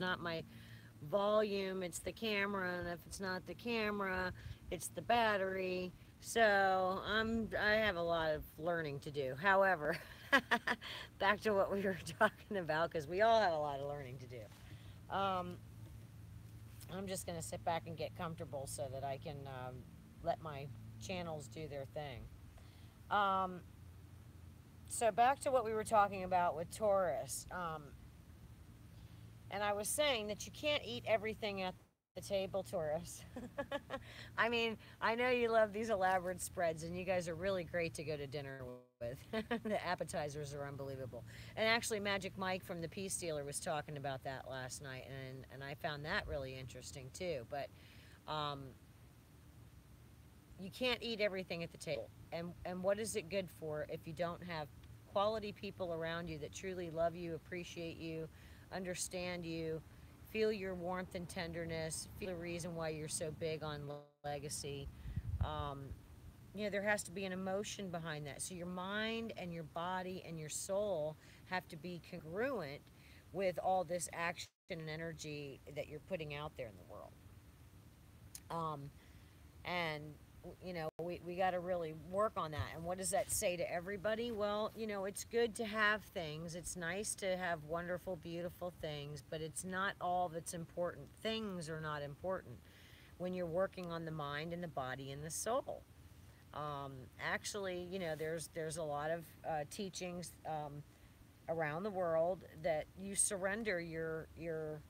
not my volume, it's the camera, and if it's not the camera, it's the battery. So I have a lot of learning to do. However, back to what we were talking about, because we all have a lot of learning to do. I'm just going to sit back and get comfortable so that I can let my channels do their thing. Um, so back to what we were talking about with Taurus. And I was saying that you can't eat everything at the table, Taurus. I mean, I know you love these elaborate spreads, and you guys are really great to go to dinner with. The appetizers are unbelievable. And actually, Magic Mike from the Peace Dealer was talking about that last night, and I found that really interesting too. But um, you can't eat everything at the table. And what is it good for if you don't have quality people around you that truly love you, appreciate you, understand you, feel your warmth and tenderness, feel the reason why you're so big on legacy. Um, there has to be an emotion behind that. So your mind and your body and your soul have to be congruent with all this action and energy that you're putting out there in the world. Um, and we got to really work on that. And what does that say to everybody? Well, it's good to have things, it's nice to have wonderful, beautiful things, but it's not all that's important. Things are not important when you're working on the mind and the body and the soul. Actually, there's a lot of teachings around the world that you surrender your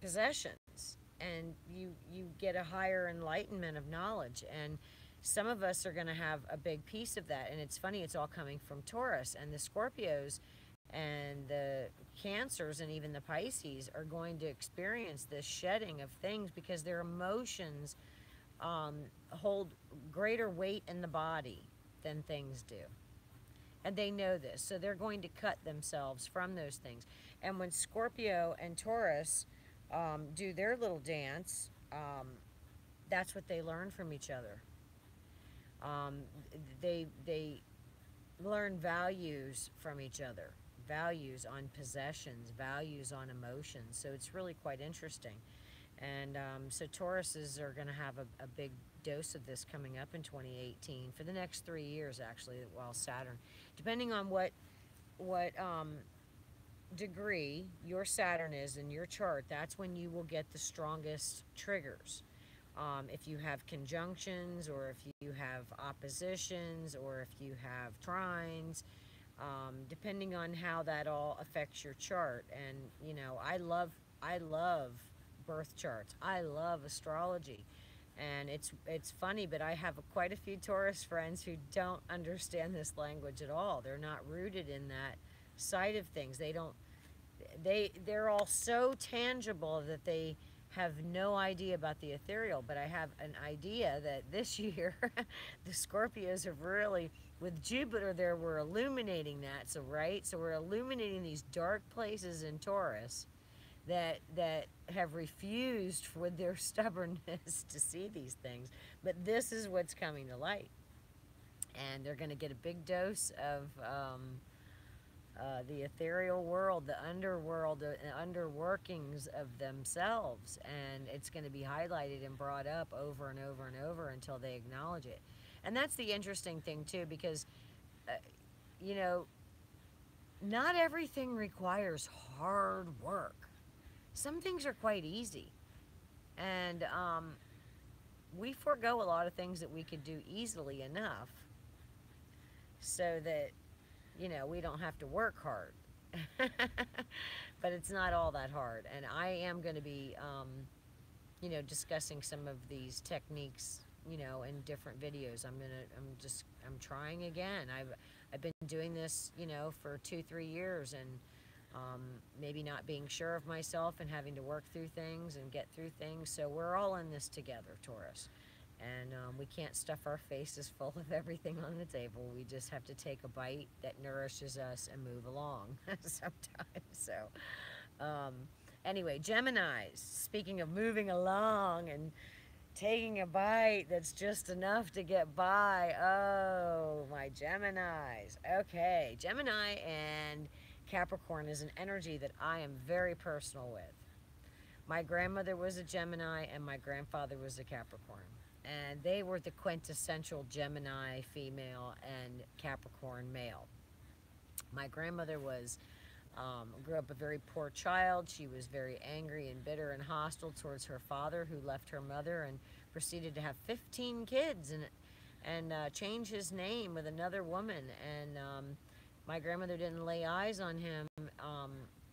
possessions, and you get a higher enlightenment of knowledge. And some of us are going to have a big piece of that. And it's funny, it's all coming from Taurus, and the Scorpios and the Cancers and even the Pisces are going to experience this shedding of things because their emotions hold greater weight in the body than things do. And they know this, so they're going to cut themselves from those things. And when Scorpio and Taurus do their little dance, that's what they learn from each other. Um, they learn values from each other, values on possessions, values on emotions. So it's really quite interesting. And so Tauruses are going to have a big dose of this coming up in 2018 for the next 3 years, actually, while Saturn, depending on what degree your Saturn is in your chart, that's when you will get the strongest triggers. If you have conjunctions, or if you have oppositions, or if you have trines, depending on how that all affects your chart. And I love birth charts. I love astrology. And it's funny, but I have quite a few Taurus friends who don't understand this language at all. They're not rooted in that side of things. They're all so tangible that they have no idea about the ethereal. But I have an idea that this year the Scorpios have really, with Jupiter there, we're illuminating that. So we're illuminating these dark places in Taurus that have refused with their stubbornness to see these things. But this is what's coming to light. And they're going to get a big dose of the ethereal world, the underworld, the underworkings of themselves. And it's going to be highlighted and brought up over and over and over until they acknowledge it. And that's the interesting thing, too, because, uh, you know, not everything requires hard work. Some things are quite easy. And we forego a lot of things that we could do easily enough so that, we don't have to work hard. But it's not all that hard. And I am going to be, discussing some of these techniques, in different videos. I'm trying again. I've been doing this, for 2-3 years, and maybe not being sure of myself and having to work through things and get through things. So we're all in this together, Taurus. And we can't stuff our faces full of everything on the table. We just have to take a bite that nourishes us and move along sometimes. So anyway, Geminis, speaking of moving along and taking a bite that's just enough to get by. Oh, my Geminis. Okay, Gemini and Capricorn is an energy that I am very personal with. My grandmother was a Gemini and my grandfather was a Capricorn. And they were the quintessential Gemini female and Capricorn male. My grandmother was grew up a very poor child. She was very angry and bitter and hostile towards her father, who left her mother and proceeded to have 15 kids and change his name with another woman. And my grandmother didn't lay eyes on him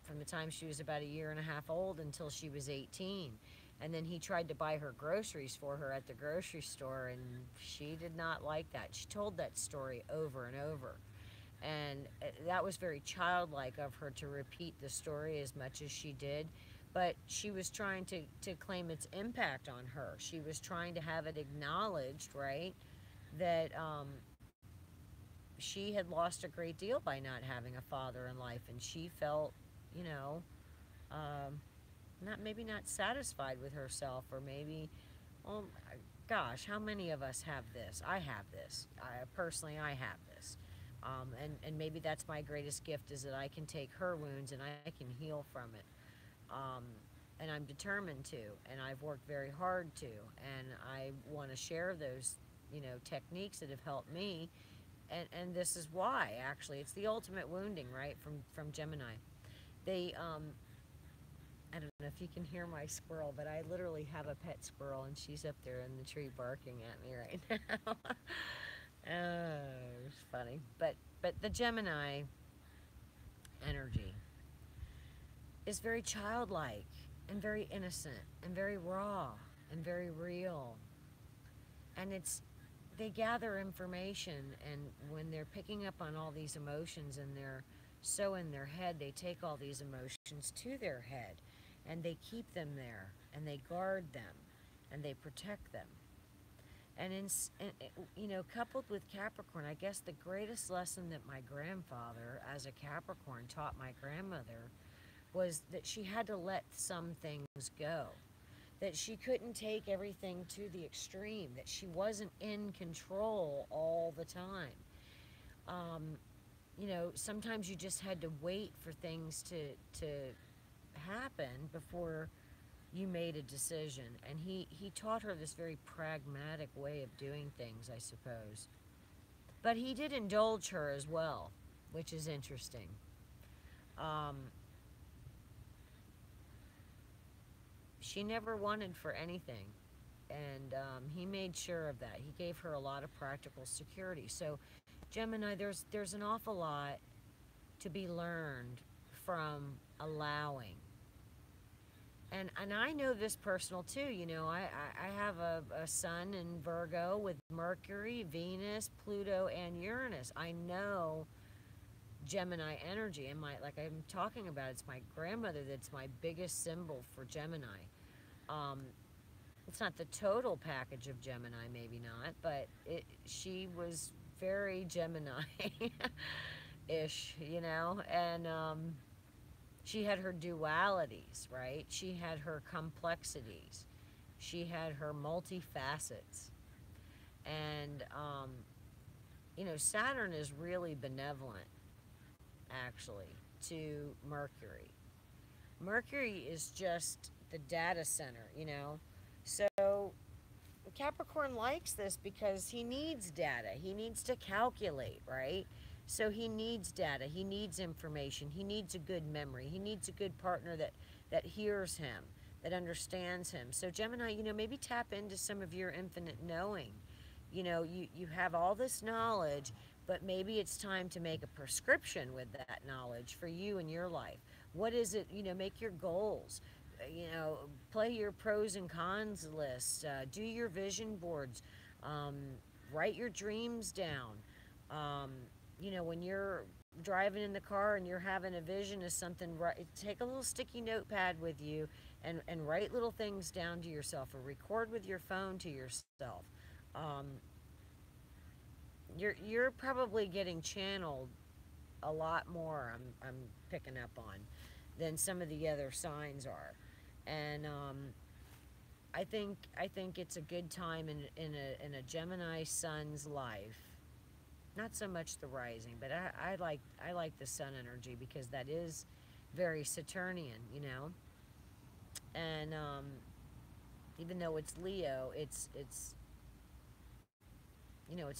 from the time she was about a year and a half old until she was 18. And then he tried to buy her groceries for her at the grocery store, and she did not like that. She told that story over and over. And that was very childlike of her to repeat the story as much as she did. But she was trying to claim its impact on her. She was trying to have it acknowledged, right, that she had lost a great deal by not having a father in life. And she felt, you know, not maybe not satisfied with herself, or maybe, well, gosh, how many of us have this? I have this. Personally, I have this. And maybe that's my greatest gift, is that I can take her wounds and I can heal from it. And I'm determined to, and I've worked very hard to, and I want to share those, techniques that have helped me. And this is why, actually, it's the ultimate wounding, right, from Gemini. They, I don't know if you can hear my squirrel, but I literally have a pet squirrel, and she's up there in the tree barking at me right now. Oh, it's funny. But the Gemini energy is very childlike and very innocent and very raw and very real. And they gather information, and when they're picking up on all these emotions and they're so in their head, they take all these emotions to their head and they keep them there and they guard them and they protect them. And coupled with Capricorn, I guess the greatest lesson that my grandfather, as a Capricorn, taught my grandmother was that she had to let some things go. That she couldn't take everything to the extreme. That she wasn't in control all the time. Sometimes you just had to wait for things to happen before you made a decision. And he taught her this very pragmatic way of doing things, I suppose. But he did indulge her as well, which is interesting. She never wanted for anything, and he made sure of that. He gave her a lot of practical security. So Gemini, there's an awful lot to be learned from allowing. And I know this personal too. I have a sun in Virgo with Mercury, Venus, Pluto, and Uranus. I know Gemini energy, and like I'm talking about, it's my grandmother that's my biggest symbol for Gemini. It's not the total package of Gemini, maybe not, but she was very Gemini-ish, and she had her dualities, right? She had her complexities. She had her multifacets. And, Saturn is really benevolent, actually, to Mercury. Mercury is just the data center, So Capricorn likes this because he needs data. He needs to calculate, right? So he needs data. He needs information. He needs a good memory. He needs a good partner that hears him, that understands him. So Gemini, maybe tap into some of your infinite knowing. You have all this knowledge, but maybe it's time to make a prescription with that knowledge for you in your life. What is it? Make your goals. Play your pros and cons lists. Do your vision boards. Write your dreams down. When you're driving in the car and you're having a vision of something, take a little sticky notepad with you and write little things down to yourself, or record with your phone to yourself. You're probably getting channeled a lot more, I'm picking up on, than some of the other signs are. And I think it's a good time in a Gemini sun's life. Not so much the rising, but I like the sun energy, because that is very Saturnian, And And even though it's Leo, it's it's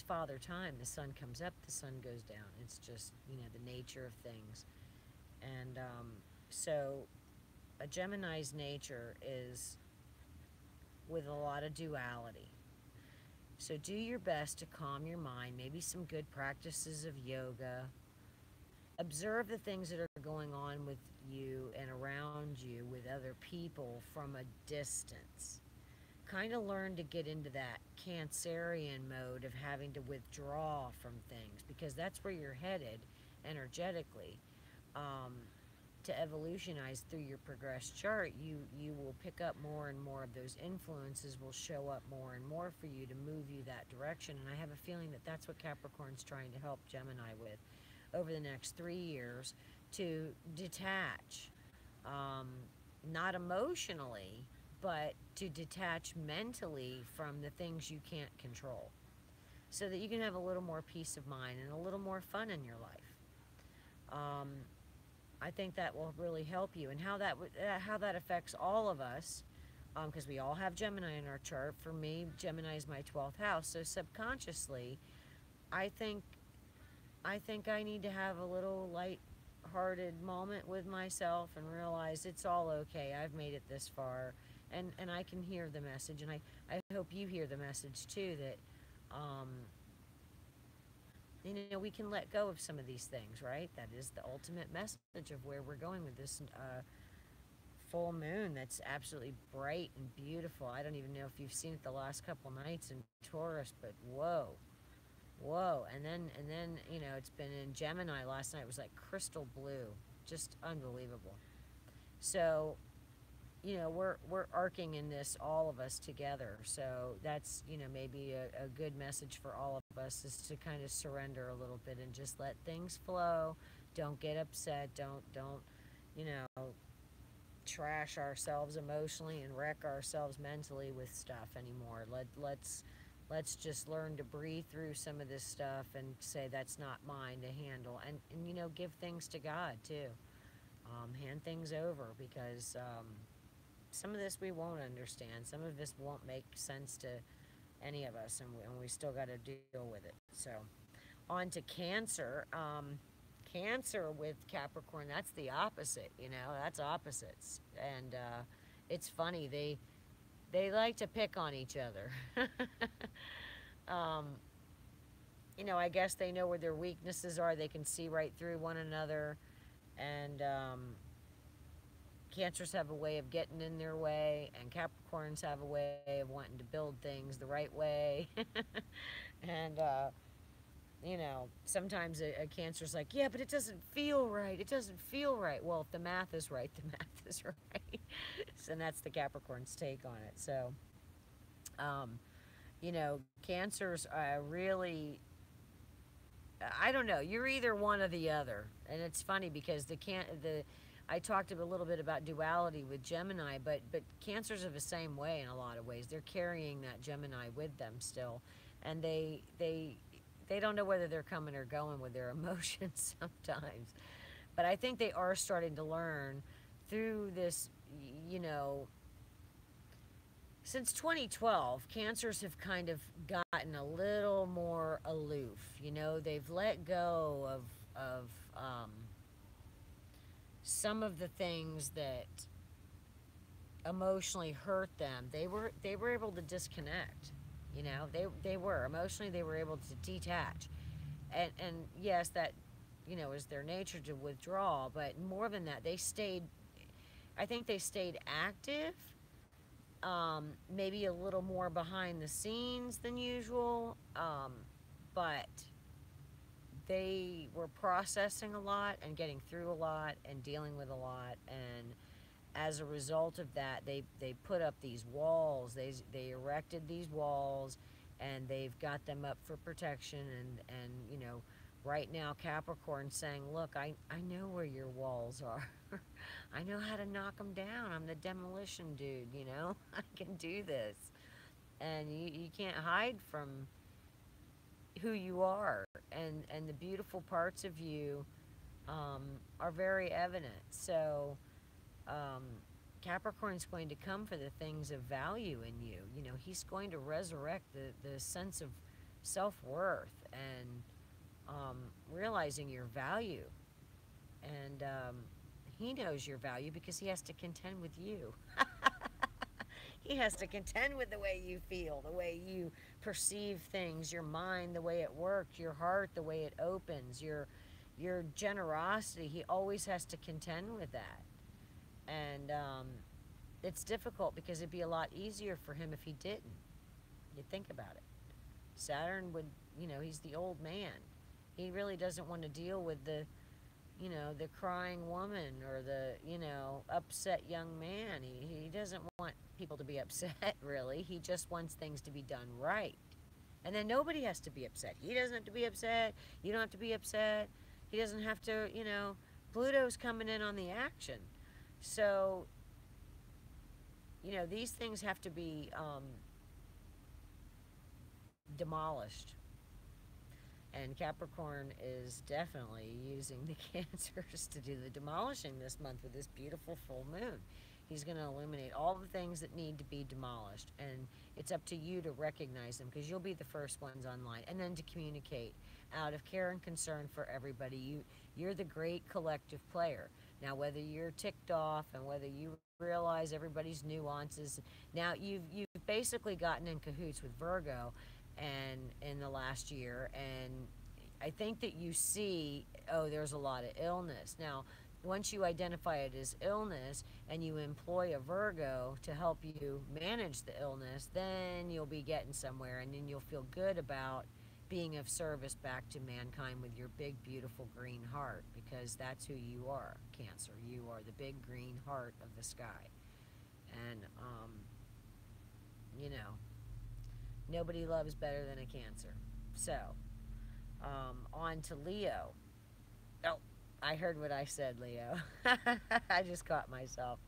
father time. The sun comes up, the sun goes down. It's just the nature of things. And so a Gemini's nature is with a lot of duality. So do your best to calm your mind, maybe some good practices of yoga. Observe the things that are going on with you and around you with other people from a distance. Kind of learn to get into that Cancerian mode of having to withdraw from things, because that's where you're headed energetically. Um, to evolutionize through your progressed chart, you will pick up more and more of those influences will show up more and more for you to move you that direction. And I have a feeling that that's what Capricorn's trying to help Gemini with over the next 3 years, to detach, um, not emotionally, but to detach mentally from the things you can't control, so that you can have a little more peace of mind and a little more fun in your life. Um, I think that will really help you, and how that affects all of us, because we all have Gemini in our chart. For me, Gemini is my 12th house, so subconsciously, I think I need to have a little light-hearted moment with myself and realize it's all okay. I've made it this far, and I can hear the message, and I hope you hear the message too, that um, we can let go of some of these things, right? That is the ultimate message of where we're going with this full moon that's absolutely bright and beautiful. I don't even know if you've seen it the last couple nights in Taurus, but whoa. Whoa. And then, it's been in Gemini. Last night was like crystal blue. Just unbelievable. So, we're arcing in this, all of us together. So that's, maybe a good message for all of us, is to kind of surrender a little bit and just let things flow. Don't get upset. Don't, you know, trash ourselves emotionally and wreck ourselves mentally with stuff anymore. Let's just learn to breathe through some of this stuff and say that's not mine to handle, and give things to God too. Hand things over, because some of this we won't understand. Some of this won't make sense to any of us, and we still got to deal with it. So, on to Cancer. Cancer with Capricorn, that's the opposite. That's opposites, and it's funny, they like to pick on each other. um, I guess they know where their weaknesses are. They can see right through one another, and Cancers have a way of getting in their way, and Capricorns have a way of wanting to build things the right way. And, sometimes a Cancer's like, yeah, but it doesn't feel right. It doesn't feel right. Well, if the math is right, the math is right. So, and that's the Capricorn's take on it. So, um, Cancers really, I don't know. You're either one or the other, and it's funny because I talked a little bit about duality with Gemini, but Cancers are the same way in a lot of ways. They're carrying that Gemini with them still, and they don't know whether they're coming or going with their emotions sometimes. But I think they are starting to learn through this, you know, since 2012, Cancers have kind of gotten a little more aloof. They've let go of some of the things that emotionally hurt them. They were able to disconnect. They were emotionally, they were able to detach, and yes, that is their nature to withdraw. But more than that, they stayed. I think they stayed active. Maybe a little more behind the scenes than usual, but they were processing a lot and getting through a lot and dealing with a lot, and as a result of that, they put up these walls. They erected these walls, and they've got them up for protection. And right now Capricorn's saying, look, I know where your walls are. I know how to knock them down. I'm the demolition dude. I can do this, and you can't hide from who you are, and the beautiful parts of you are very evident. So, Capricorn's going to come for the things of value in you. You know, he's going to resurrect the sense of self-worth and realizing your value. And he knows your value because he has to contend with you. He has to contend with the way you feel, the way you perceive things, your mind, the way it works, your heart, the way it opens, your generosity. He always has to contend with that. And it's difficult because it'd be a lot easier for him if he didn't. You think about it. Saturn would, you know, he's the old man. He really doesn't want to deal with the, you know, the crying woman or the, you know, upset young man. He doesn't want people to be upset, really. He just wants things to be done right. And then nobody has to be upset. He doesn't have to be upset. You don't have to be upset. He doesn't have to, you know, Pluto's coming in on the action. So, you know, these things have to be demolished. And Capricorn is definitely using the Cancers to do the demolishing this month with this beautiful full moon. He's going to illuminate all the things that need to be demolished. And it's up to you to recognize them because you'll be the first ones online. And then to communicate out of care and concern for everybody. You're the great collective player. Now, whether you're ticked off and whether you realize everybody's nuances, now you've basically gotten in cahoots with Virgo and in the last year, and I think that you see, oh, there's a lot of illness. Now, once you identify it as illness and you employ a Virgo to help you manage the illness, then you'll be getting somewhere, and then you'll feel good about being of service back to mankind with your big, beautiful green heart, because that's who you are, Cancer. You are the big green heart of the sky. And, you know, nobody loves better than a Cancer. So, on to Leo. Oh, I heard what I said, Leo. I just caught myself.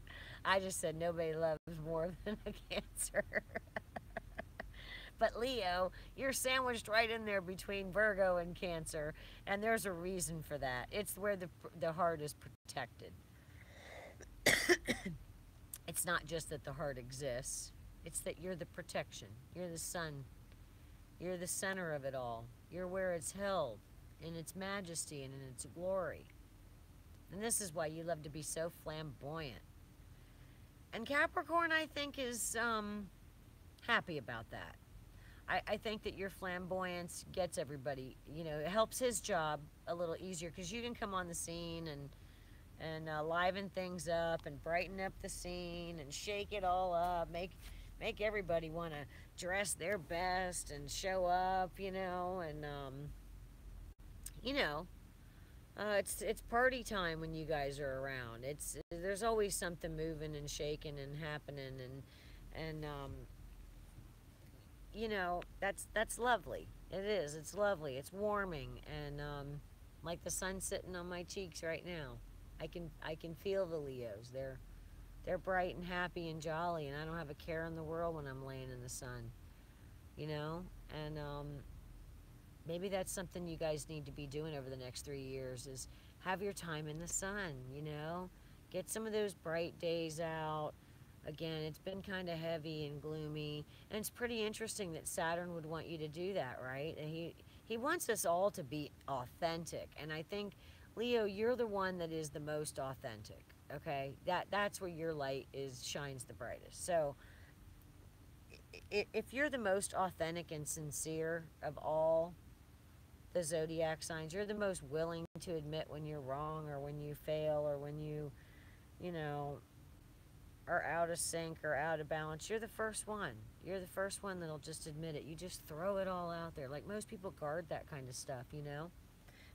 I just said nobody loves more than a Cancer. But Leo, you're sandwiched right in there between Virgo and Cancer, and there's a reason for that. It's where the heart is protected. It's not just that the heart exists. It's that you're the protection. You're the sun. You're the center of it all. You're where it's held in its majesty and in its glory. And this is why you love to be so flamboyant. And Capricorn, I think, is happy about that. I think that your flamboyance gets everybody, you know, it helps his job a little easier because you can come on the scene and liven things up and brighten up the scene and shake it all up, make everybody want to dress their best and show up, you know, and you know, it's party time when you guys are around. There's always something moving and shaking and happening, and you know, that's lovely. It is. It's lovely. It's warming, and like the sun sitting on my cheeks right now. I can feel the Leos. They're bright and happy and jolly, and I don't have a care in the world when I'm laying in the sun. You know, and maybe that's something you guys need to be doing over the next 3 years is have your time in the sun. You know, get some of those bright days out. Again, it's been kind of heavy and gloomy, and it's pretty interesting that Saturn would want you to do that, right? And he wants us all to be authentic, and I think, Leo, you're the one that is the most authentic, okay? That's where your light shines the brightest. So if you're the most authentic and sincere of all the zodiac signs, you're the most willing to admit when you're wrong or when you fail or when you know, are out of sync or out of balance. You're the first one. You're the first one that'll just admit it. You just throw it all out there. Like most people guard that kind of stuff, you know?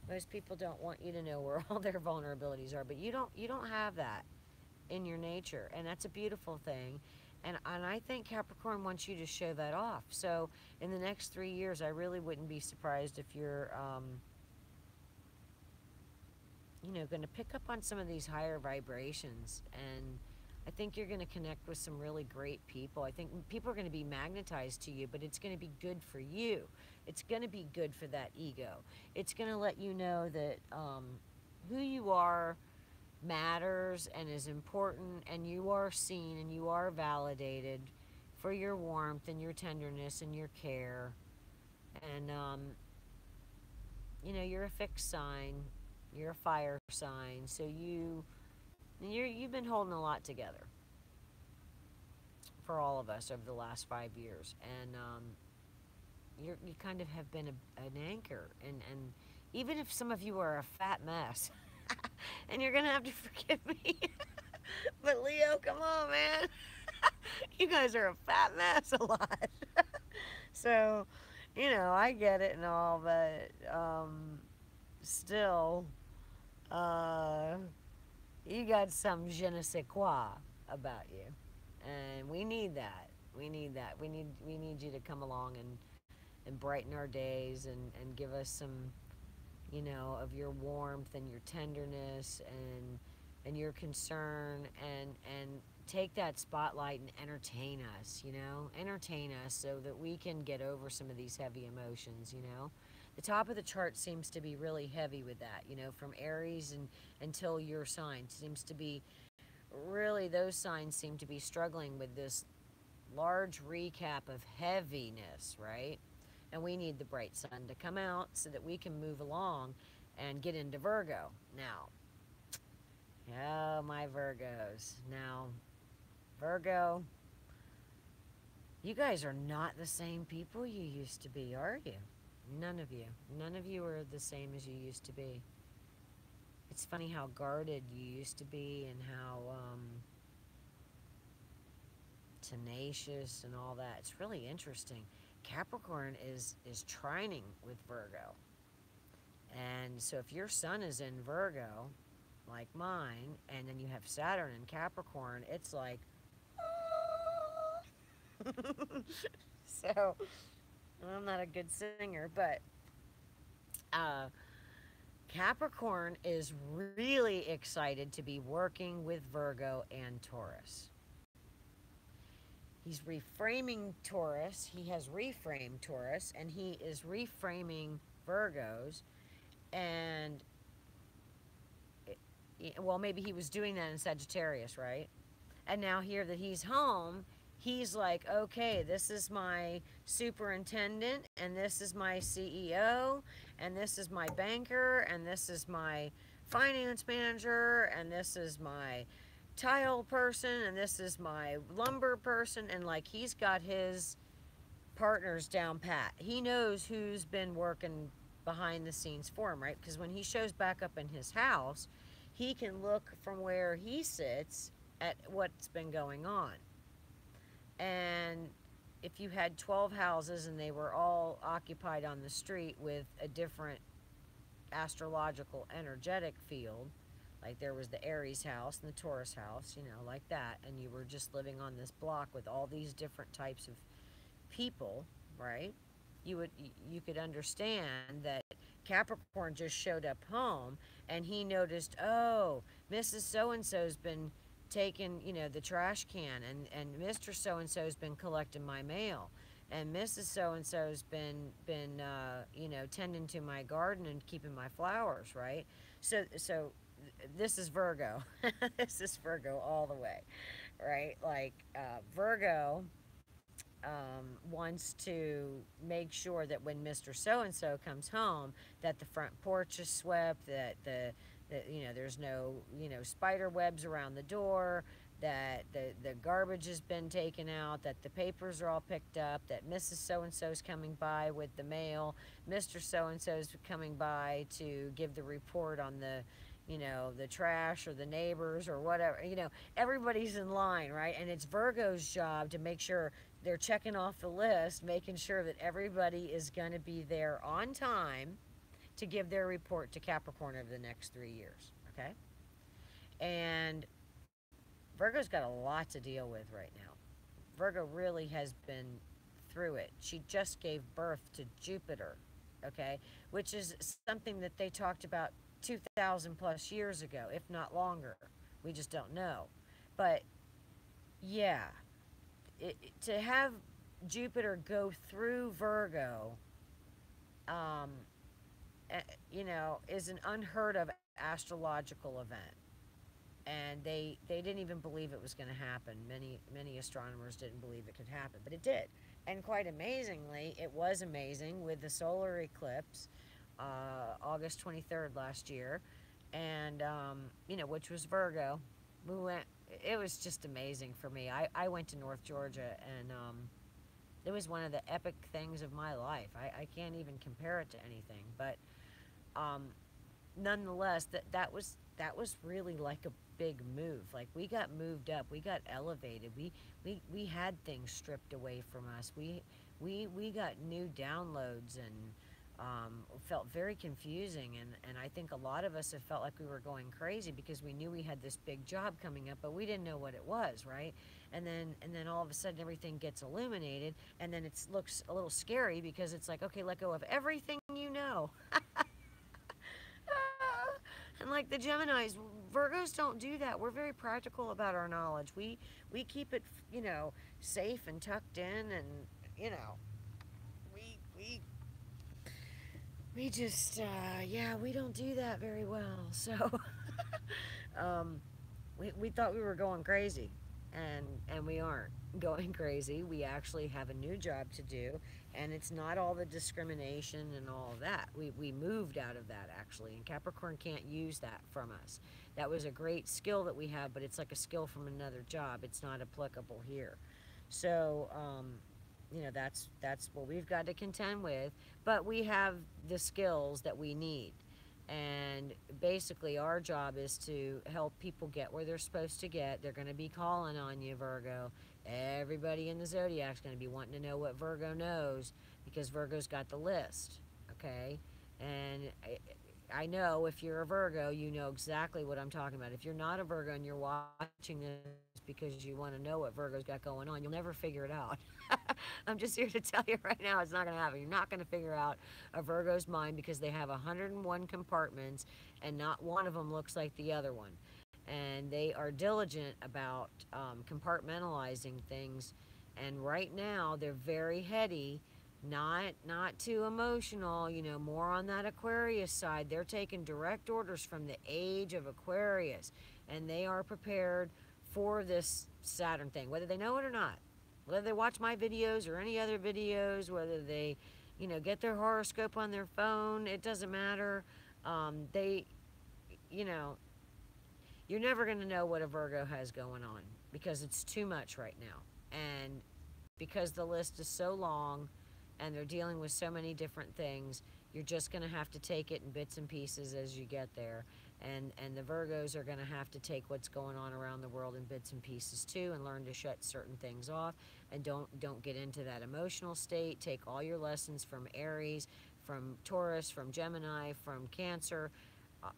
Most people don't want you to know where all their vulnerabilities are, but you don't have that in your nature, and that's a beautiful thing. And I think Capricorn wants you to show that off. So in the next 3 years, I really wouldn't be surprised if you're you know, going to pick up on some of these higher vibrations, and I think you're going to connect with some really great people. I think people are going to be magnetized to you, but it's going to be good for you. It's going to be good for that ego. It's going to let you know that who you are matters and is important, and you are seen and you are validated for your warmth and your tenderness and your care. And, you're a fixed sign, you're a fire sign, so you've been holding a lot together for all of us over the last 5 years. And, you kind of have been an anchor. And even if some of you are a fat mess, and you're going to have to forgive me, but Leo, come on, man. You guys are a fat mess a lot. So, I get it and all, but still, uh, you got some je ne sais quoi about you, and we need that. We need that. We need you to come along and brighten our days and give us some, of your warmth and your tenderness and your concern, and take that spotlight and entertain us so that we can get over some of these heavy emotions. The top of the chart seems to be really heavy with that, from Aries and until your sign seems to be really, those signs seem to be struggling with this large recap of heaviness, right? And we need the bright sun to come out so that we can move along and get into Virgo. Now, oh, my Virgos. Now, Virgo, you guys are not the same people you used to be, are you? None of you. None of you are the same as you used to be. It's funny how guarded you used to be and how tenacious and all that. It's really interesting. Capricorn is trining with Virgo. And so if your sun is in Virgo, like mine, and then you have Saturn in Capricorn, it's like, so I'm not a good singer, but Capricorn is really excited to be working with Virgo and Taurus. He's reframing Taurus. He has reframed Taurus, and he is reframing Virgos. And, well, maybe he was doing that in Sagittarius, right? And now here that he's home, he's like, okay, this is my superintendent, and this is my CEO, and this is my banker, and this is my finance manager, and this is my tile person, and this is my lumber person. And like, he's got his partners down pat. He knows who's been working behind the scenes for him, right? Because when he shows back up in his house, he can look from where he sits at what's been going on. And if you had 12 houses and they were all occupied on the street with a different astrological energetic field, like there was the Aries house and the Taurus house, like that, and you were just living on this block with all these different types of people, right? You could understand that Capricorn just showed up home and he noticed, oh, Mrs. So-and-so's been taking, the trash can, and Mr. So-and-so's been collecting my mail, and Mrs. So-and-so's been tending to my garden and keeping my flowers, right? So this is Virgo. This is Virgo all the way, right? Like, Virgo wants to make sure that when Mr. So-and-so comes home, that the front porch is swept, that there's no, spider webs around the door, that the garbage has been taken out, that the papers are all picked up, that Mrs. So-and-so's coming by with the mail, Mr. So-and-so's coming by to give the report on the trash or the neighbors or whatever. Everybody's in line, right? And it's Virgo's job to make sure they're checking off the list, making sure that everybody is going to be there on time to give their report to Capricorn over the next 3 years, okay? And Virgo's got a lot to deal with right now. Virgo really has been through it. She just gave birth to Jupiter, okay? Which is something that they talked about 2,000 plus years ago, if not longer. We just don't know. But yeah, to have Jupiter go through Virgo, is an unheard of astrological event. and they didn't even believe it was going to happen. Many astronomers didn't believe it could happen, but it did. And quite amazingly, it was amazing with the solar eclipse, August 23rd last year, and which was Virgo. We went. It was just amazing for me. I went to North Georgia, and it was one of the epic things of my life. I can't even compare it to anything, but um, nonetheless, that was really like a big move. Like, we got moved up, we got elevated, we had things stripped away from us. We got new downloads, and felt very confusing, and I think a lot of us have felt like we were going crazy because we knew we had this big job coming up, but we didn't know what it was, right? And then all of a sudden everything gets illuminated, and then it looks a little scary because it's like, okay, let go of everything you know. And like the Geminis, Virgos don't do that. We're very practical about our knowledge. We keep it, safe and tucked in, and you know, we we we just yeah, we don't do that very well. So um, we thought we were going crazy, and we aren't going crazy. We actually have a new job to do, and it's not all the discrimination and all of that. We moved out of that, actually, and Capricorn can't use that from us. That was a great skill that we have, but it's like a skill from another job. It's not applicable here. So that's what we've got to contend with, but we have the skills that we need. And basically, our job is to help people get where they're supposed to get. They're going to be calling on you, Virgo. Everybody in the zodiac's going to be wanting to know what Virgo knows, because Virgo's got the list, okay? And I know if you're a Virgo, you know exactly what I'm talking about. If you're not a Virgo and you're watching this because you want to know what Virgo's got going on, you'll never figure it out. I'm just here to tell you right now, it's not going to happen. You're not going to figure out a Virgo's mind, because they have 101 compartments, and not one of them looks like the other one. And they are diligent about compartmentalizing things. And right now, they're very heady, not too emotional, more on that Aquarius side. They're taking direct orders from the age of Aquarius, and they are prepared for this Saturn thing, whether they know it or not. Whether they watch my videos or any other videos, whether they, get their horoscope on their phone, it doesn't matter. They, you know, you're never going to know what a Virgo has going on, because it's too much right now. And because the list is so long and they're dealing with so many different things, you're just going to have to take it in bits and pieces as you get there. And the Virgos are going to have to take what's going on around the world in bits and pieces too, and learn to shut certain things off, and don't get into that emotional state. Take all your lessons from Aries, from Taurus, from Gemini, from Cancer.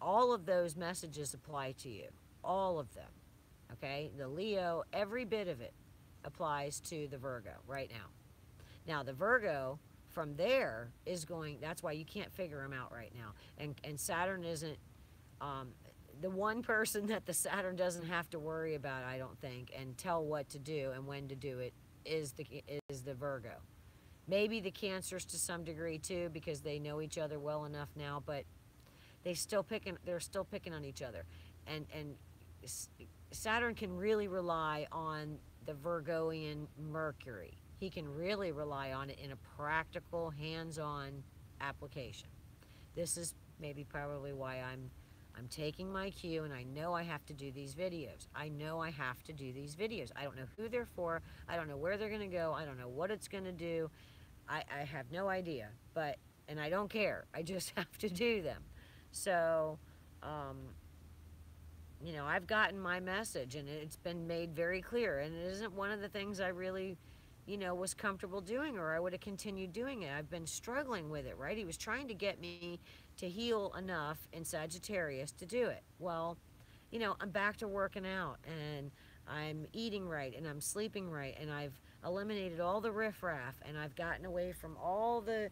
All of those messages apply to you. All of them. Okay? The Leo, every bit of it applies to the Virgo right now. Now, the Virgo from there is going, that's why you can't figure him out right now. And Saturn isn't, the one person that the Saturn doesn't have to worry about, I don't think, and tell what to do and when to do it, is the Virgo. Maybe the Cancers to some degree too, because they know each other well enough now, but they're still picking on each other. And Saturn can really rely on the Virgoian Mercury. He can really rely on it in a practical, hands-on application. This is maybe probably why I'm taking my cue, and I know I have to do these videos. I know I have to do these videos. I don't know who they're for. I don't know where they're going to go. I don't know what it's going to do. I have no idea, and I don't care. I just have to do them. So, I've gotten my message, and it's been made very clear, and it isn't one of the things I really, was comfortable doing, or I would have continued doing it. I've been struggling with it, right? He was trying to get me to heal enough in Sagittarius to do it. Well, I'm back to working out, and I'm eating right, and I'm sleeping right, and I've eliminated all the riffraff, and I've gotten away from all those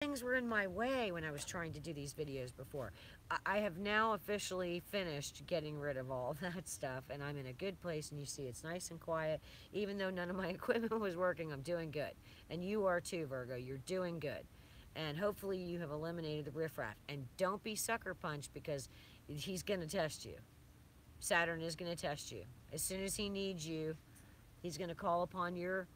things were in my way when I was trying to do these videos before. I have now officially finished getting rid of all that stuff, and I'm in a good place, and you see it's nice and quiet. Even though none of my equipment was working, I'm doing good. And you are too, Virgo. You're doing good. And hopefully you have eliminated the riffraff. And don't be sucker punched, because he's going to test you. Saturn is going to test you. As soon as he needs you, he's going to call upon your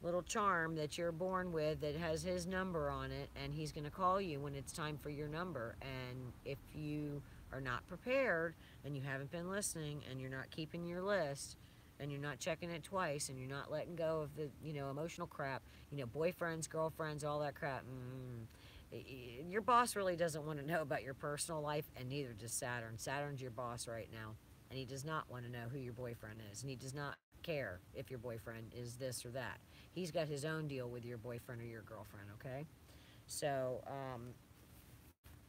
little charm that you're born with that has his number on it, and he's going to call you when it's time for your number. And if you are not prepared and you haven't been listening and you're not keeping your list and you're not checking it twice and you're not letting go of the emotional crap, boyfriends, girlfriends, all that crap, your boss really doesn't want to know about your personal life, and neither does Saturn. Saturn's your boss right now, and he does not want to know who your boyfriend is, and he does not care if your boyfriend is this or that. He's got his own deal with your boyfriend or your girlfriend, okay? So,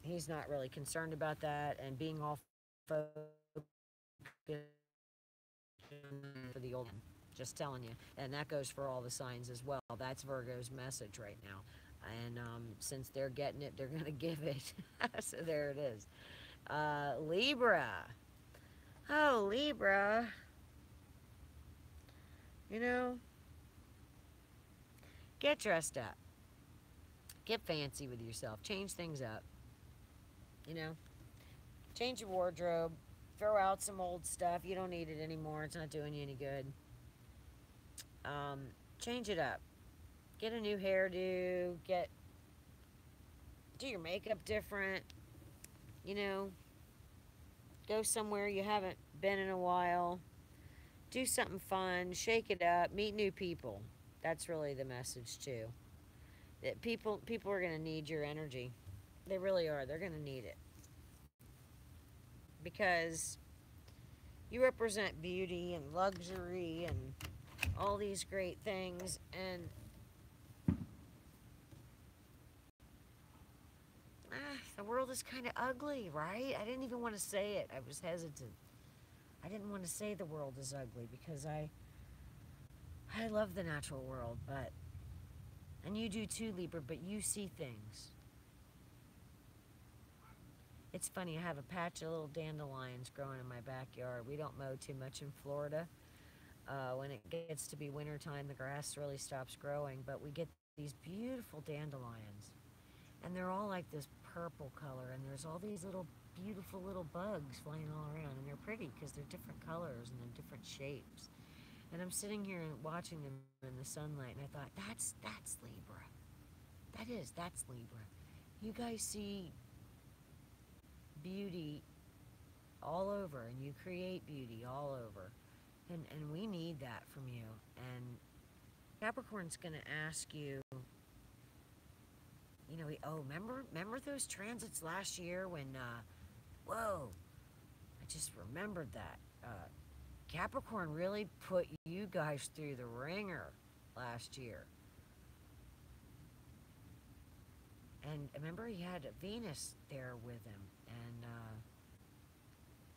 he's not really concerned about that, and being all focused for the old one. Just telling you. And that goes for all the signs as well. That's Virgo's message right now. And since they're getting it, they're going to give it. So there it is. Libra. Oh, Libra. Get dressed up. Get fancy with yourself. Change things up. Change your wardrobe. Throw out some old stuff. You don't need it anymore. It's not doing you any good. Change it up. Get a new hairdo. Do your makeup different. Go somewhere you haven't been in a while. Do something fun. Shake it up. Meet new people. That's really the message too. That people are going to need your energy. They really are. They're going to need it. Because you represent beauty and luxury and all these great things, and the world is kind of ugly, right? I didn't even want to say it. I was hesitant. I didn't want to say the world is ugly because I love the natural world, and you do too, Libra, but you see things. It's funny, I have a patch of little dandelions growing in my backyard. We don't mow too much in Florida. When it gets to be wintertime, the grass really stops growing, but we get these beautiful dandelions. And they're all like this purple color, and there's all these little beautiful little bugs flying all around, and they're pretty because they're different colors and they're different shapes. And I'm sitting here and watching them in the sunlight, and I thought, that's Libra. That's Libra. You guys see beauty all over, and you create beauty all over. And we need that from you. And Capricorn's going to ask you, remember those transits last year when, whoa, I just remembered that. Capricorn really put you guys through the ringer last year. And remember, he had Venus there with him, and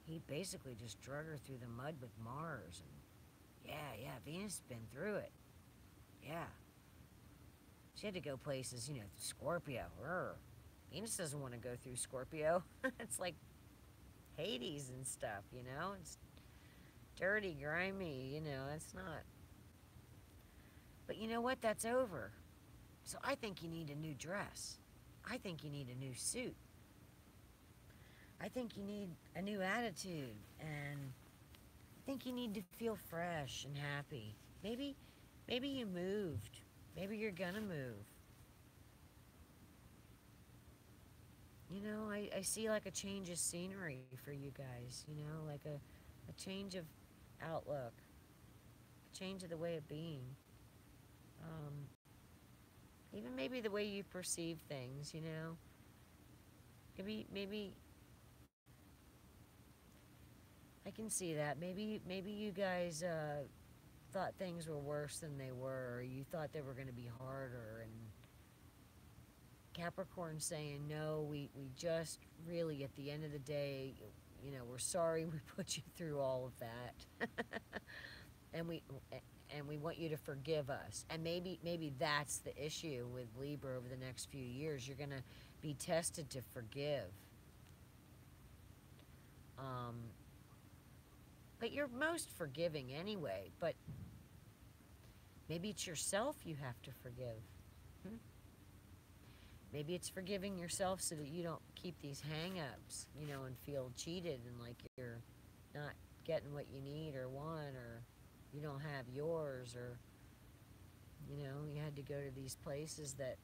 he basically just drug her through the mud with Mars. And Venus has been through it. Yeah. She had to go places, Scorpio. Venus doesn't want to go through Scorpio. It's like Hades and stuff, It's dirty, grimy, it's not. But you know what? That's over. So I think you need a new dress. I think you need a new suit. I think you need a new attitude, and I think you need to feel fresh and happy. Maybe you moved. Maybe you're gonna move. I see like a change of scenery for you guys, like a change of outlook, a change of the way of being. Even maybe the way you perceive things, Maybe I can see that. Maybe you guys thought things were worse than they were, or you thought they were going to be harder, and Capricorn saying, no, we just really, at the end of the day, we're sorry we put you through all of that. and we want you to forgive us. And maybe that's the issue with Libra over the next few years. You're going to be tested to forgive. But you're most forgiving anyway. But maybe it's yourself you have to forgive. Maybe it's forgiving yourself so that you don't keep these hang-ups, you know, and feel cheated and like you're not getting what you need or want, or you don't have yours, or, you know, you had to go to these places that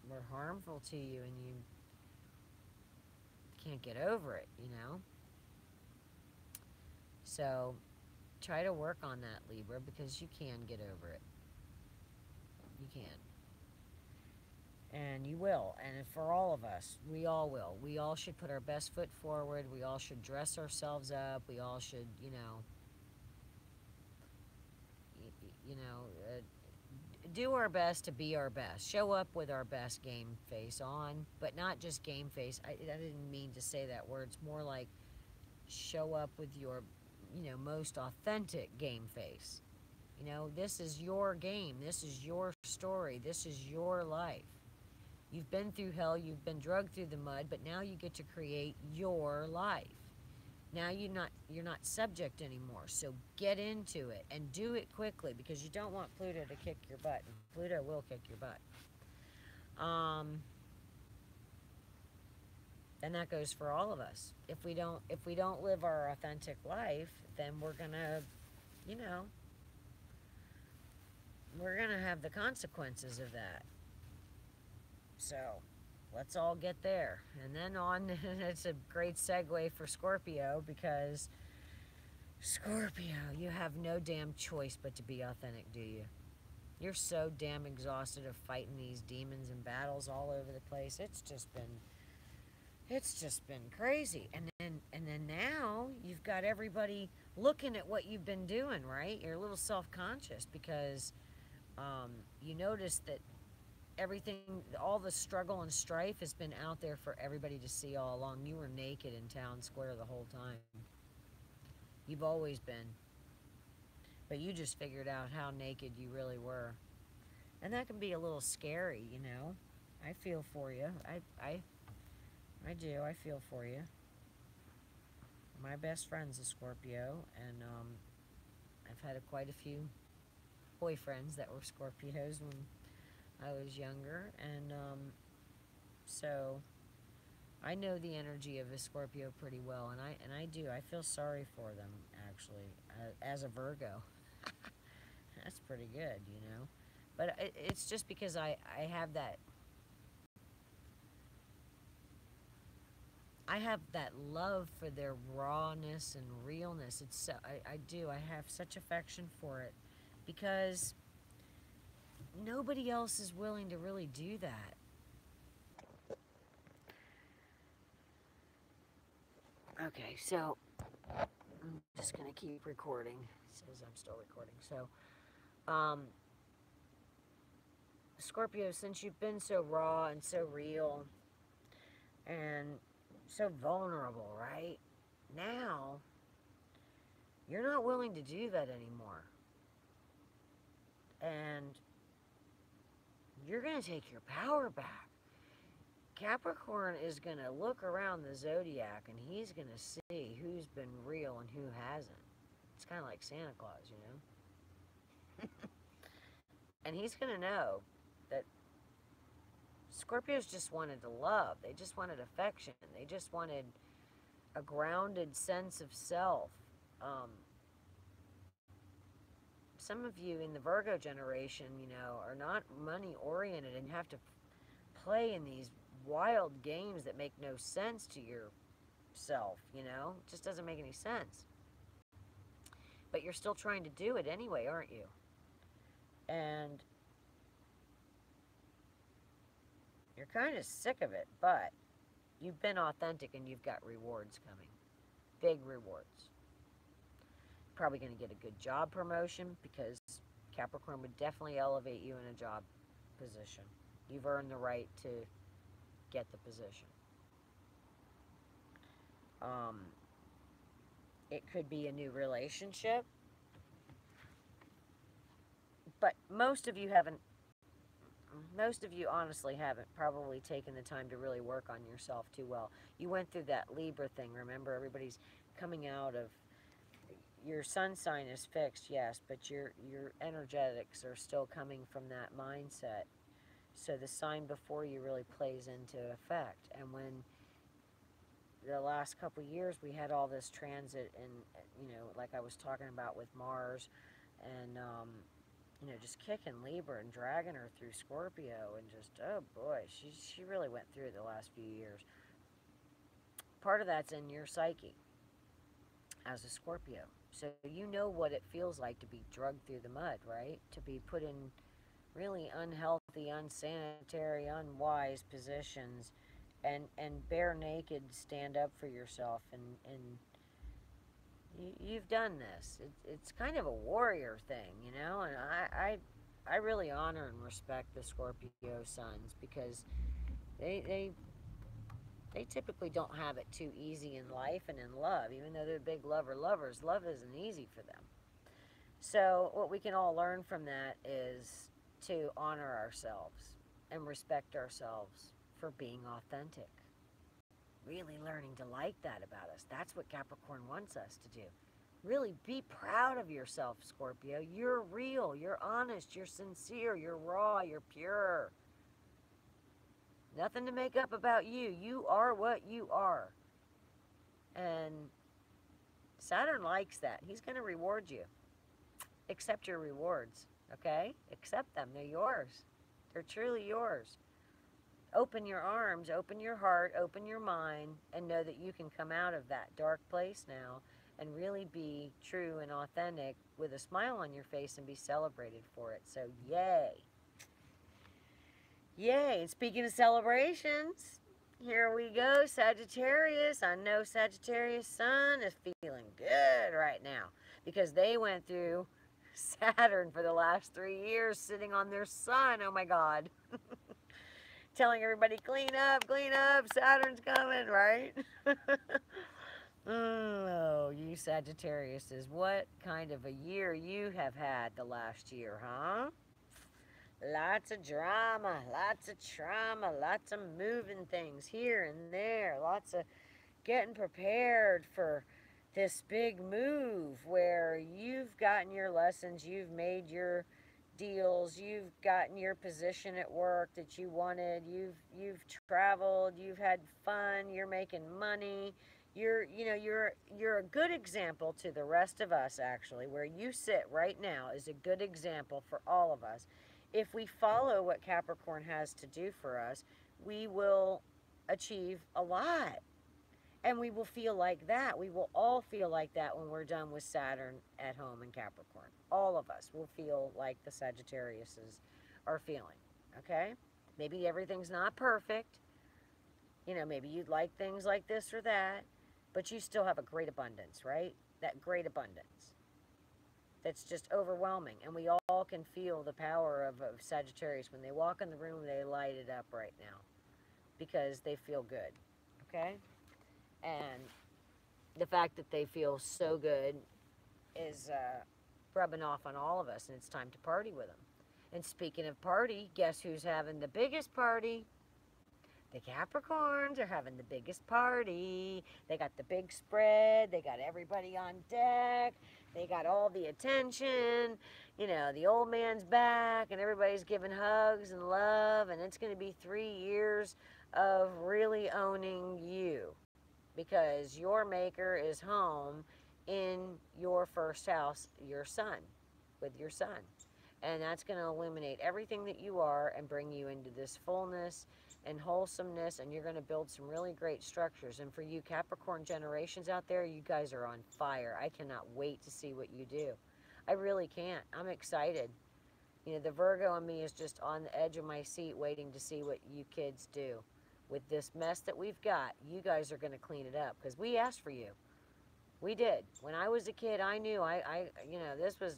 were harmful to you and you can't get over it, you know? So try to work on that, Libra, because you can get over it. You can. And you will. And for all of us, we all will. We all should put our best foot forward. We all should dress ourselves up. We all should, you know, do our best to be our best. Show up with our best game face on, but not just game face. I didn't mean to say that word. It's more like show up with your, most authentic game face. You know, this is your game. This is your story. This is your life. You've been through hell. You've been drugged through the mud, but now you get to create your life. Now you're not subject anymore. So get into it and do it quickly, because you don't want Pluto to kick your butt. And Pluto will kick your butt. And that goes for all of us. If we don't live our authentic life, then we're gonna, you know, we're gonna have the consequences of that. So let's all get there. And then on, it's a great segue for Scorpio, because Scorpio, you have no damn choice but to be authentic, do you? You're so damn exhausted of fighting these demons and battles all over the place. It's just been crazy. And then now you've got everybody looking at what you've been doing, right? You're a little self-conscious because you notice that everything, all the struggle and strife has been out there for everybody to see all along. You were naked in town square the whole time. You've always been. But you just figured out how naked you really were. And that can be a little scary, you know. I feel for you. I do. I feel for you. My best friend's a Scorpio, and I've had quite a few boyfriends that were Scorpios when I was younger, and so I know the energy of a Scorpio pretty well, and I do. I feel sorry for them, actually, as a Virgo. That's pretty good, you know. But it's just because I have that. I have that love for their rawness and realness. It's so, I do. I have such affection for it, because nobody else is willing to really do that. Okay, so I'm just gonna keep recording. It says I'm still recording. So, Scorpio, since you've been so raw and so real and so vulnerable, right? Now, you're not willing to do that anymore. And you're going to take your power back. Capricorn is going to look around the zodiac and he's going to see who's been real and who hasn't. It's kind of like Santa Claus, you know? And he's going to know that Scorpios just wanted to love. They just wanted affection. They just wanted a grounded sense of self. Some of you in the Virgo generation, you know, are not money oriented and have to play in these wild games that make no sense to yourself, you know? It just doesn't make any sense. But you're still trying to do it anyway, aren't you? And you're kind of sick of it, but you've been authentic and you've got rewards coming. Big rewards. Probably going to get a good job promotion, because Capricorn would definitely elevate you in a job position. You've earned the right to get the position. It could be a new relationship, but most of you honestly haven't probably taken the time to really work on yourself too well. You went through that Libra thing, remember? Everybody's coming out of, your sun sign is fixed, yes, but your energetics are still coming from that mindset. So the sign before you really plays into effect. And when the last couple of years we had all this transit, and like I was talking about with Mars, and just kicking Libra and dragging her through Scorpio, and just, oh boy, she really went through it the last few years. Part of that's in your psyche as a Scorpio. So you know what it feels like to be drugged through the mud, right? To be put in really unhealthy, unsanitary, unwise positions, and bare naked stand up for yourself, and you've done this. It's kind of a warrior thing, and I really honor and respect the Scorpio sons, because they they typically don't have it too easy in life and in love. Even though they're big lovers, love isn't easy for them. So what we can all learn from that is to honor ourselves and respect ourselves for being authentic. Really learning to like that about us. That's what Capricorn wants us to do. Really be proud of yourself, Scorpio. You're real, you're honest, you're sincere, you're raw, you're pure. Nothing to make up about you. You are what you are. And Saturn likes that. He's going to reward you. Accept your rewards, okay? Accept them. They're yours. They're truly yours. Open your arms, open your heart, open your mind, and know that you can come out of that dark place now and really be true and authentic with a smile on your face and be celebrated for it. So, yay. Yay. And speaking of celebrations, here we go, Sagittarius. I know Sagittarius sun is feeling good right now because they went through Saturn for the last 3 years sitting on their sun. Oh my God. Telling everybody, clean up, Saturn's coming, right? Oh, you Sagittariuses, what kind of a year you have had the last year, huh? Lots of drama, lots of trauma, lots of moving things here and there, lots of getting prepared for this big move where you've gotten your lessons, you've made your deals, you've gotten your position at work that you wanted, you've traveled, you've had fun, you're making money. You're a good example to the rest of us, actually. Where you sit right now is a good example for all of us. If we follow what Capricorn has to do for us, we will achieve a lot. And we will feel like that. We will all feel like that when we're done with Saturn at home in Capricorn. All of us will feel like the Sagittariuses are feeling. Okay? Maybe everything's not perfect. Maybe you'd like things like this or that. But you still have a great abundance, right? That great abundance. That's just overwhelming. And we all can feel the power of Sagittarius. When they walk in the room, they light it up right now. Because they feel good. Okay? And the fact that they feel so good is rubbing off on all of us, and it's time to party with them. And speaking of party, guess who's having the biggest party? The Capricorns are having the biggest party. They got the big spread. They got everybody on deck. They got all the attention. The old man's back, and everybody's giving hugs and love, and it's going to be 3 years of really owning you. Because your maker is home in your first house, your son, with your son. And that's going to illuminate everything that you are and bring you into this fullness and wholesomeness, and you're going to build some really great structures. And for you Capricorn generations out there, you guys are on fire. I cannot wait to see what you do. I really can't. I'm excited. The Virgo in me is just on the edge of my seat waiting to see what you kids do. With this mess that we've got, you guys are going to clean it up because we asked for you. We did. When I was a kid, I knew this was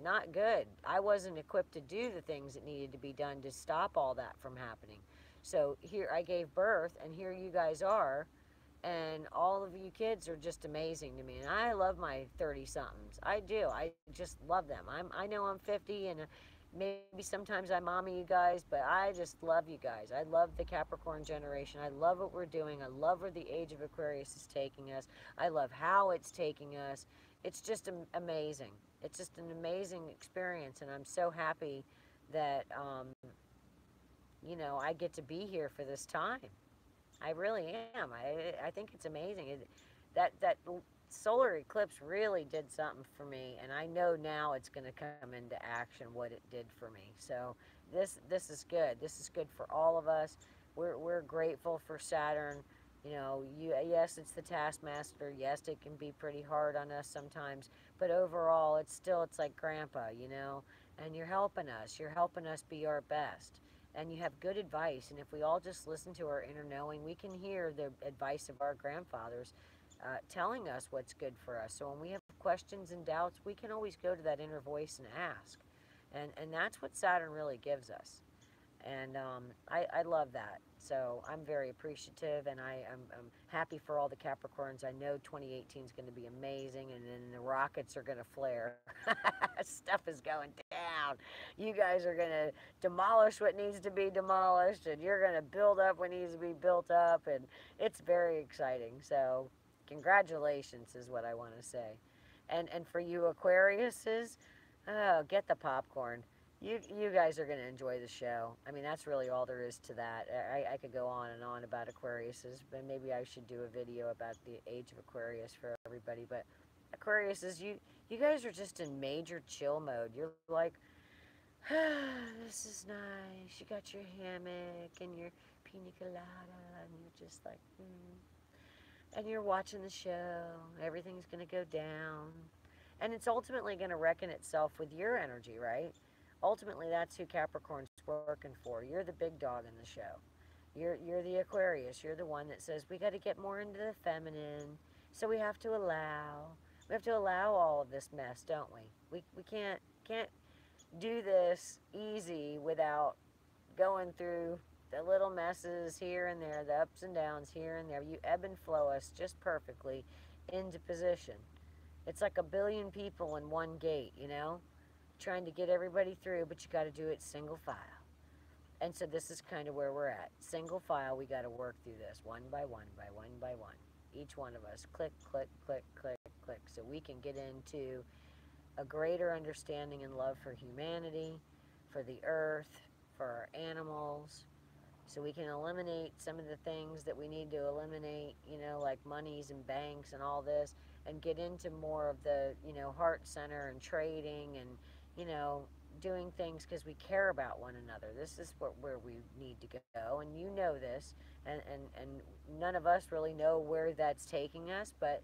not good. I wasn't equipped to do the things that needed to be done to stop all that from happening. So here I gave birth, and here you guys are, and all of you kids are just amazing to me. And I love my 30-somethings. I do. I just love them. I know I'm 50, and maybe sometimes I mommy you guys, but I just love you guys. I love the Capricorn generation. I love what we're doing. I love where the age of Aquarius is taking us. I love how it's taking us. It's just amazing. It's just an amazing experience, and I'm so happy that I get to be here for this time. I really am. I think it's amazing. That solar eclipse really did something for me, and I know now it's going to come into action what it did for me. So this is good. This is good for all of us. We're grateful for Saturn. Yes, it's the taskmaster. Yes, it can be pretty hard on us sometimes, but overall, it's like Grandpa. And you're helping us. You're helping us be our best, and you have good advice. And if we all just listen to our inner knowing, we can hear the advice of our grandfathers telling us what's good for us. So when we have questions and doubts, we can always go to that inner voice and ask. And that's what Saturn really gives us. And I love that. So I'm very appreciative, and I'm happy for all the Capricorns. I know 2018 is going to be amazing, and then the rockets are going to flare. Stuff is going down. You guys are going to demolish what needs to be demolished, and you're going to build up what needs to be built up, and it's very exciting. So congratulations is what I want to say. And for you Aquariuses, oh, get the popcorn. You guys are going to enjoy the show. I mean, that's really all there is to that. I could go on and on about Aquariuses, but maybe I should do a video about the age of Aquarius for everybody. But Aquariuses, you guys are just in major chill mode. You're like, this is nice. You got your hammock and your pina colada, and you're just like, and you're watching the show. Everything's going to go down. And it's ultimately going to reckon itself with your energy, right? Ultimately, that's who Capricorn's working for. You're the big dog in the show. You're the Aquarius. You're the one that says we got to get more into the feminine. So we have to allow. We have to allow all of this mess, don't we? We can't do this easy without going through the little messes here and there, the ups and downs here and there. You ebb and flow us just perfectly into position. It's like a billion people in one gate, trying to get everybody through, but you got to do it single file. And so this is kind of where we're at. Single file, we got to work through this one by one, by one, by one. Each one of us, click, click, click, click, click, so we can get into a greater understanding and love for humanity, for the earth, for our animals, so we can eliminate some of the things that we need to eliminate, like monies and banks and all this, and get into more of the heart center and trading and, doing things because we care about one another. This is where we need to go, and you know this, and none of us really know where that's taking us, but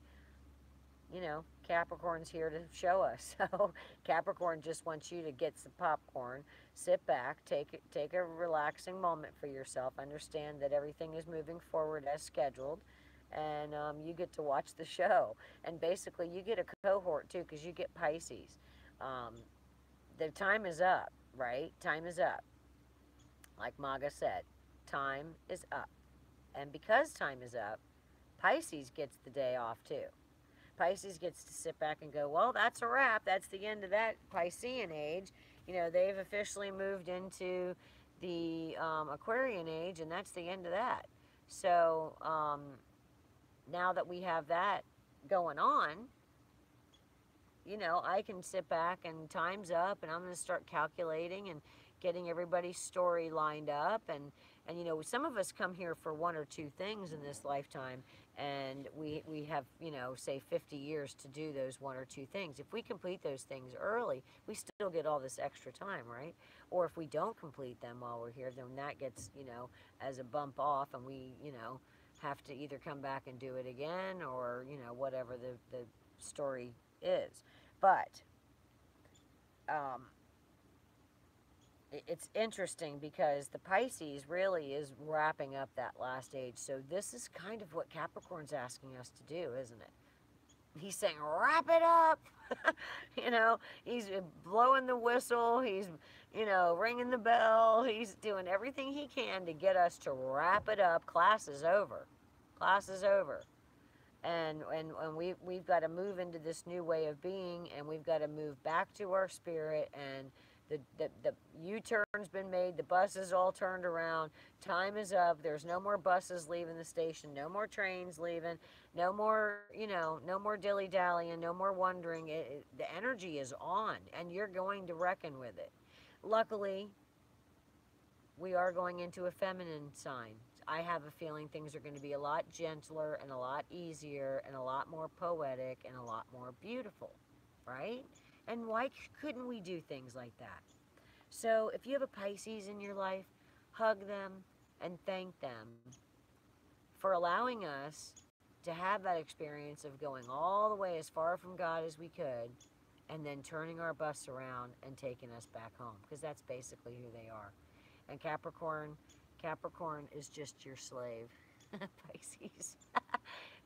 Capricorn's here to show us. So Capricorn just wants you to get some popcorn, sit back, take a relaxing moment for yourself, understand that everything is moving forward as scheduled, and you get to watch the show. And basically, you get a cohort too, because you get Pisces. The time is up, right? Time is up. Like Maga said, time is up. And because time is up, Pisces gets the day off too. Pisces gets to sit back and go, well, that's a wrap. That's the end of that Piscean age. They've officially moved into the Aquarian age, and that's the end of that. So now that we have that going on, I can sit back and time's up, and I'm going to start calculating and getting everybody's story lined up. And some of us come here for one or two things in this lifetime, and we have, say 50 years to do those one or two things. If we complete those things early, we still get all this extra time, right? Or if we don't complete them while we're here, then that gets, as a bump off, and we, have to either come back and do it again, or, whatever the story is. But it's interesting because the Pisces really is wrapping up that last age. So this is kind of what Capricorn's asking us to do, isn't it? He's saying, wrap it up. He's blowing the whistle. He's, ringing the bell. He's doing everything he can to get us to wrap it up. Class is over. Class is over. And we've got to move into this new way of being, and we've got to move back to our spirit, and the U-turn's been made, the bus is all turned around, time is up, there's no more buses leaving the station, no more trains leaving, no more, no more dilly-dallying, no more wondering. The energy is on, and you're going to reckon with it. Luckily, we are going into a feminine sign. I have a feeling things are going to be a lot gentler and a lot easier and a lot more poetic and a lot more beautiful, right? And why couldn't we do things like that? So if you have a Pisces in your life, hug them and thank them for allowing us to have that experience of going all the way as far from God as we could and then turning our bus around and taking us back home, because that's basically who they are. And Capricorn is just your slave. Pisces.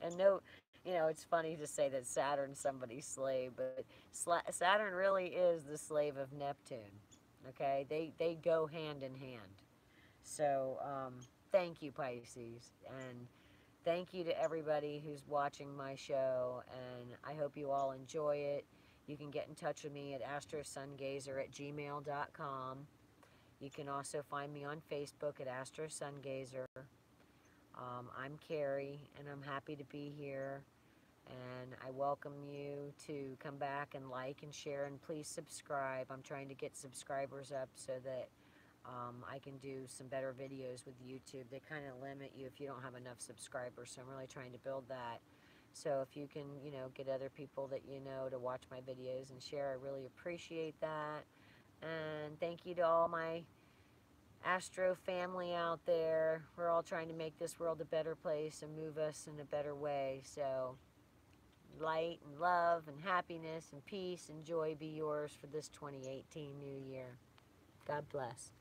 And no, it's funny to say that Saturn's somebody's slave, but Saturn really is the slave of Neptune. Okay, they go hand in hand. So thank you, Pisces, and thank you to everybody who's watching my show, and I hope you all enjoy it. You can get in touch with me at astrosungazer@gmail.com. You can also find me on Facebook at Astro Sungazer. I'm Carrie, and I'm happy to be here. And I welcome you to come back and like and share, and please subscribe. I'm trying to get subscribers up so that I can do some better videos with YouTube. They kind of limit you if you don't have enough subscribers, so I'm really trying to build that. So if you can, get other people that you know to watch my videos and share, I really appreciate that. And thank you to all my Astro family out there. We're all trying to make this world a better place and move us in a better way. So light and love and happiness and peace and joy be yours for this 2018 new year. God bless.